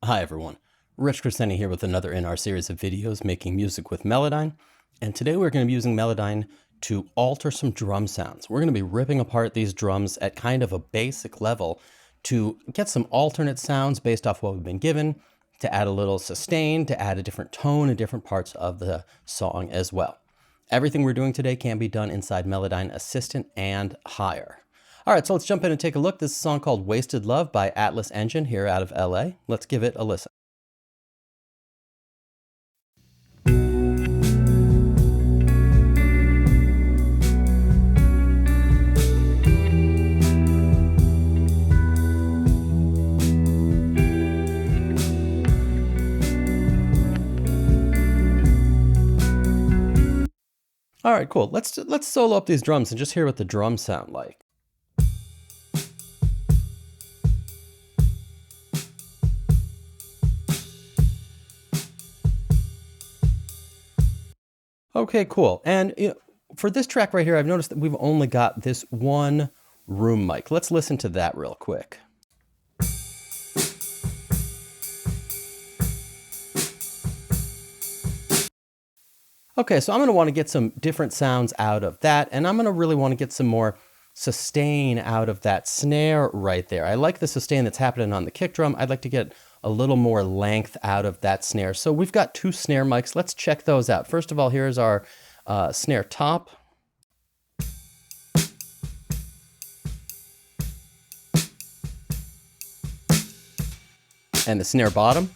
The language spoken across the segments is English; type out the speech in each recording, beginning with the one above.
Hi everyone, Rich Crescenti here with another in our series of videos making music with Melodyne, and today we're going to be using Melodyne to alter some drum sounds. We're going to be ripping apart these drums at kind of a basic level to get some alternate sounds based off what we've been given, to add a little sustain, to add a different tone in different parts of the song as well. Everything we're doing today can be done inside Melodyne Assistant and higher. All right, so let's jump in and take a look. This is a song called Wasted Love by Atlas Engine here out of LA. Let's give it a listen. All right, cool. Let's solo up these drums and just hear what the drums sound like. Okay, cool. And for this track right here, I've noticed that we've only got this one room mic. Let's listen to that real quick. Okay, so I'm going to want to get some different sounds out of that, and I'm going to really want to get some more sustain out of that snare right there. I like the sustain that's happening on the kick drum. I'd like to get a little more length out of that snare. So we've got two snare mics. Let's check those out. First of all, here's our snare top. And the snare bottom.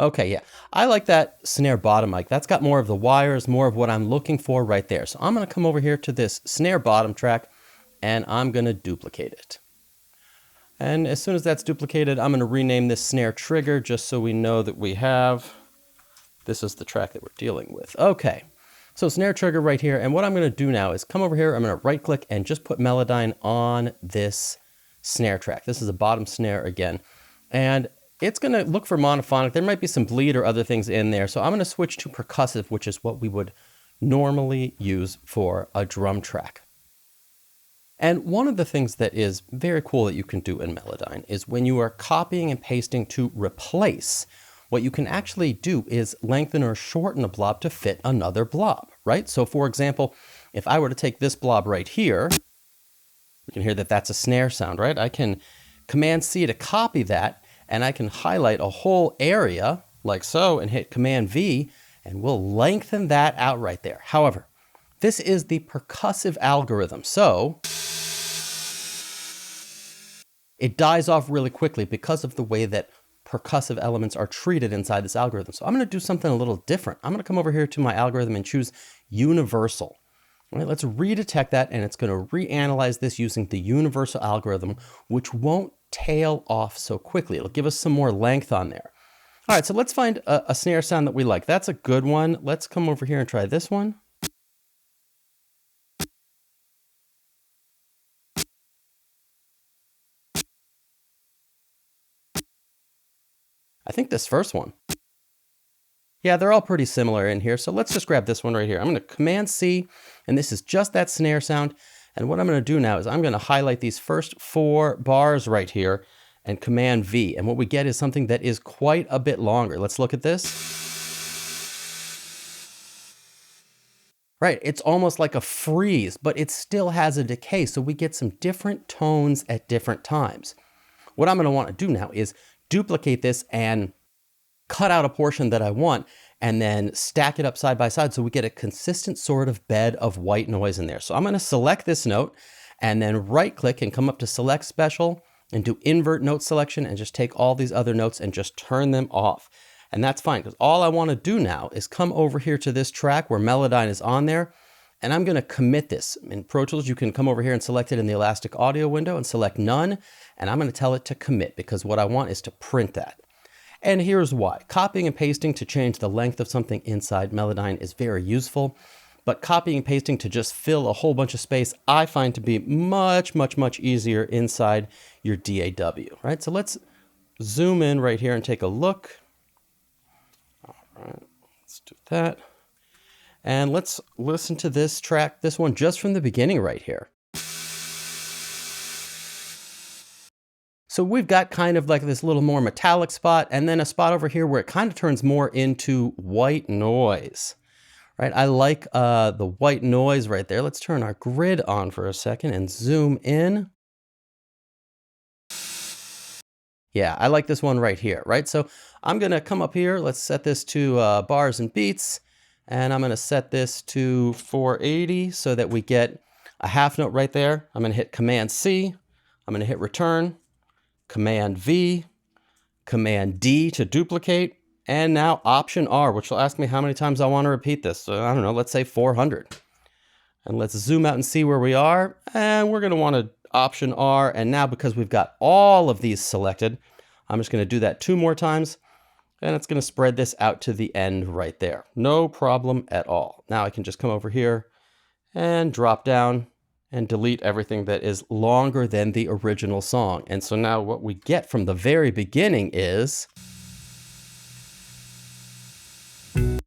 Okay, yeah, I like that snare bottom mic. That's got more of the wires, more of what I'm looking for right there. So I'm going to come over here to this snare bottom track and I'm going to duplicate it. And as soon as that's duplicated, I'm going to rename this snare trigger just so we know that this is the track that we're dealing with. Okay, so snare trigger right here. And what I'm going to do now is come over here, I'm going to right click and just put Melodyne on this snare track. This is a bottom snare again. And it's going to look for monophonic. There might be some bleed or other things in there. So I'm going to switch to percussive, which is what we would normally use for a drum track. And one of the things that is very cool that you can do in Melodyne is when you are copying and pasting to replace, what you can actually do is lengthen or shorten a blob to fit another blob, right? So for example, if I were to take this blob right here, you can hear that that's a snare sound, right? I can Command C to copy that, and I can highlight a whole area like so and hit Command V and we'll lengthen that out right there. However, this is the percussive algorithm. So it dies off really quickly because of the way that percussive elements are treated inside this algorithm. So I'm going to do something a little different. I'm going to come over here to my algorithm and choose universal. All right, let's redetect that, and it's going to reanalyze this using the universal algorithm, which won't tail off so quickly. It'll give us some more length on there. All right, so let's find a snare sound that we like. That's a good one. Let's come over here and try this one. I think this first one. Yeah, they're all pretty similar in here. So let's just grab this one right here. I'm going to Command C, and this is just that snare sound. And what I'm going to do now is I'm going to highlight these first 4 bars right here and Command V. And what we get is something that is quite a bit longer. Let's look at this. Right, it's almost like a freeze, but it still has a decay. So we get some different tones at different times. What I'm going to want to do now is duplicate this and cut out a portion that I want and then stack it up side by side so we get a consistent sort of bed of white noise in there. So I'm going to select this note and then right click and come up to Select Special and do Invert Note Selection and just take all these other notes and just turn them off. And that's fine because all I want to do now is come over here to this track where Melodyne is on there, and I'm going to commit this. In Pro Tools, you can come over here and select it in the Elastic Audio window and select None, and I'm going to tell it to commit because what I want is to print that. And here's why. Copying and pasting to change the length of something inside Melodyne is very useful, but copying and pasting to just fill a whole bunch of space, I find to be much, much, much easier inside your DAW, right? So let's zoom in right here and take a look. All right, let's do that. And let's listen to this track, this one just from the beginning right here. So we've got kind of like this little more metallic spot, and then a spot over here where it kind of turns more into white noise. Right, I like the white noise right there. Let's turn our grid on for a second and zoom in. Yeah, I like this one right here, right? So I'm gonna come up here, let's set this to bars and beats, and I'm gonna set this to 480 so that we get a half note right there. I'm gonna hit Command C, I'm gonna hit return, Command V, Command D to duplicate, and now Option R, which will ask me how many times I want to repeat this. So I don't know, let's say 400. And let's zoom out and see where we are. And we're going to want to Option R. And now because we've got all of these selected, I'm just going to do that 2 more times. And it's going to spread this out to the end right there. No problem at all. Now I can just come over here and drop down and delete everything that is longer than the original song. And so now what we get from the very beginning is...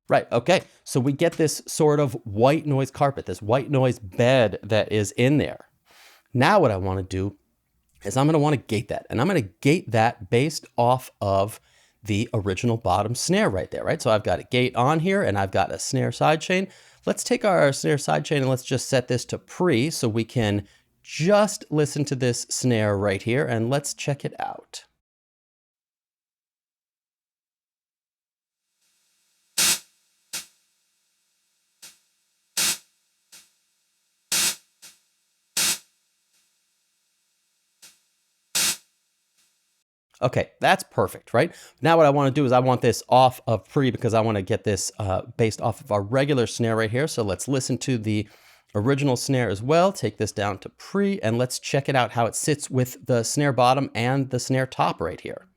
Right, okay, so we get this sort of white noise carpet, this white noise bed that is in there. Now what I want to do is I'm going to want to gate that, and I'm going to gate that based off of the original bottom snare right there, right? So I've got a gate on here, and I've got a snare sidechain. Let's take our snare sidechain and let's just set this to pre so we can just listen to this snare right here, and let's check it out. Okay, that's perfect, right? Now what I want to do is I want this off of pre because I want to get this based off of our regular snare right here. So let's listen to the original snare as well. Take this down to pre and let's check it out how it sits with the snare bottom and the snare top right here.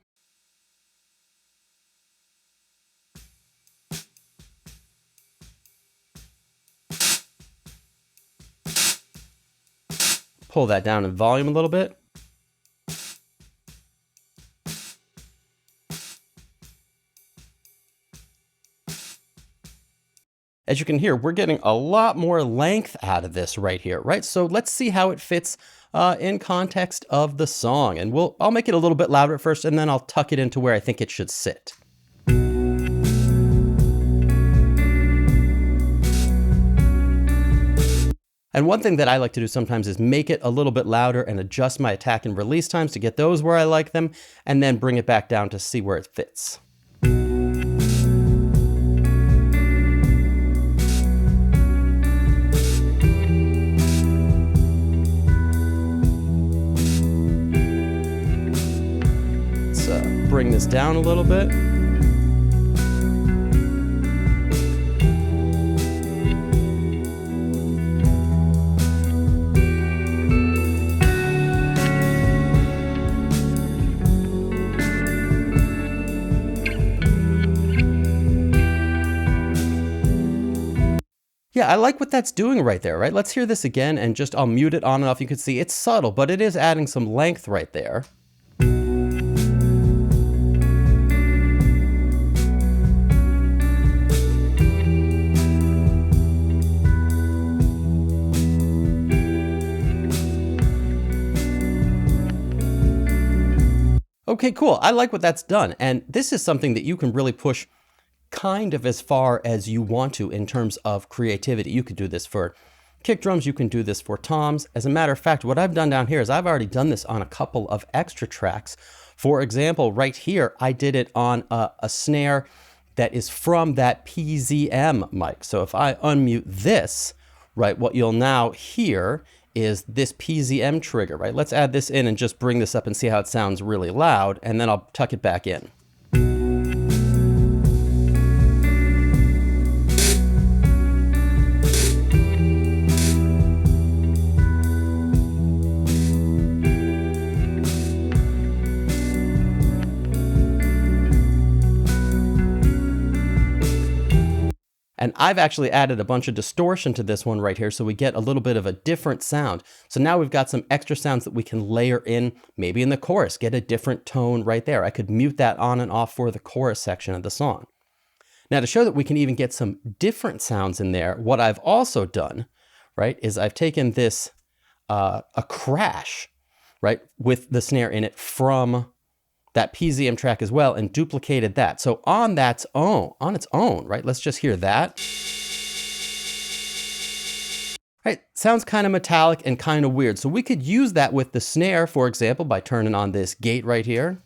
Pull that down in volume a little bit. As you can hear, we're getting a lot more length out of this right here, right? So let's see how it fits in context of the song. And I'll make it a little bit louder at first, and then I'll tuck it into where I think it should sit. And one thing that I like to do sometimes is make it a little bit louder and adjust my attack and release times to get those where I like them, and then bring it back down to see where it fits. Bring this down a little bit. Yeah, I like what that's doing right there, right? Let's hear this again and just I'll mute it on and off. You can see it's subtle, but it is adding some length right there. Okay, cool. I like what that's done. And this is something that you can really push kind of as far as you want to in terms of creativity. You could do this for kick drums. You can do this for toms. As a matter of fact, what I've done down here is I've already done this on a couple of extra tracks. For example, right here, I did it on a snare that is from that PZM mic. So if I unmute this, right, what you'll now hear is this PZM trigger, right? Let's add this in and just bring this up and see how it sounds really loud, and then I'll tuck it back in. And I've actually added a bunch of distortion to this one right here, so we get a little bit of a different sound. So now we've got some extra sounds that we can layer in, maybe in the chorus, get a different tone right there. I could mute that on and off for the chorus section of the song. Now to show that we can even get some different sounds in there, what I've also done, right, is I've taken this, a crash, right, with the snare in it from that PZM track as well and duplicated that. So on its own, right, let's just hear that. Right, sounds kind of metallic and kind of weird. So we could use that with the snare, for example, by turning on this gate right here.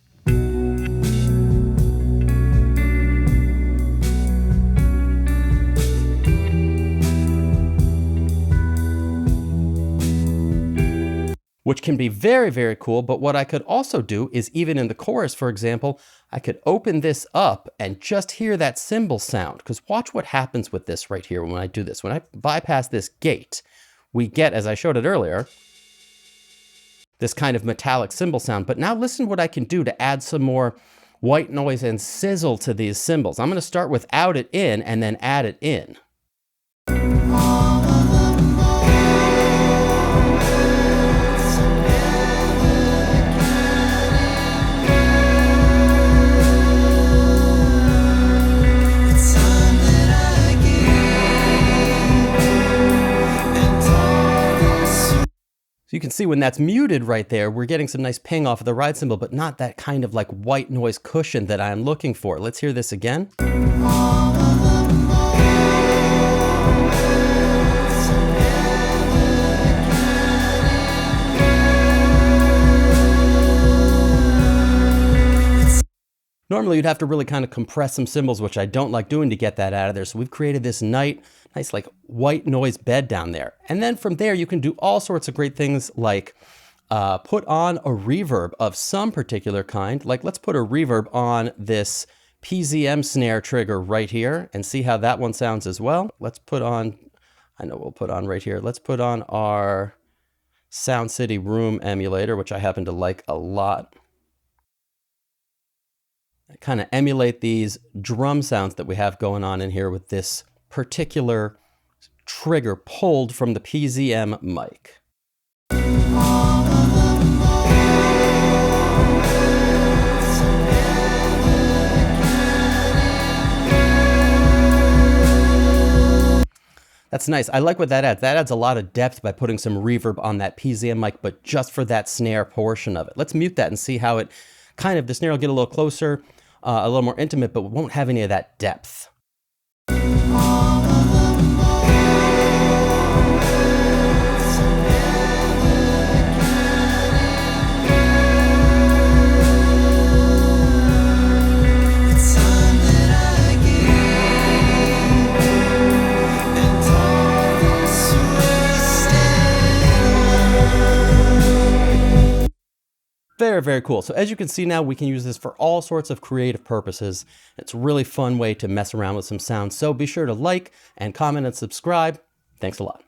Which can be very, very cool. But what I could also do is, even in the chorus, for example, I could open this up and just hear that cymbal sound. Because watch what happens with this right here when I do this. When I bypass this gate, we get, as I showed it earlier, this kind of metallic cymbal sound. But now listen what I can do to add some more white noise and sizzle to these cymbals. I'm going to start without it in and then add it in. So you can see when that's muted right there, we're getting some nice ping off of the ride cymbal, but not that kind of like white noise cushion that I'm looking for. Let's hear this again. Normally you'd have to really kind of compress some cymbals, which I don't like doing, to get that out of there. So we've created this nice like white noise bed down there. And then from there you can do all sorts of great things, like put on a reverb of some particular kind. Like let's put a reverb on this PZM snare trigger right here and see how that one sounds as well. Let's put on, I know we'll put on right here, let's put on our Sound City Room emulator, which I happen to like a lot. Kind of emulate these drum sounds that we have going on in here with this particular trigger pulled from the PZM mic. That's nice. I like what that adds. That adds a lot of depth by putting some reverb on that PZM mic, but just for that snare portion of it. Let's mute that and see how it kind of, the snare will get a little closer, a little more intimate, but we won't have any of that depth. Very, very cool. So as you can see now, we can use this for all sorts of creative purposes. It's a really fun way to mess around with some sounds. So be sure to like and comment and subscribe. Thanks a lot.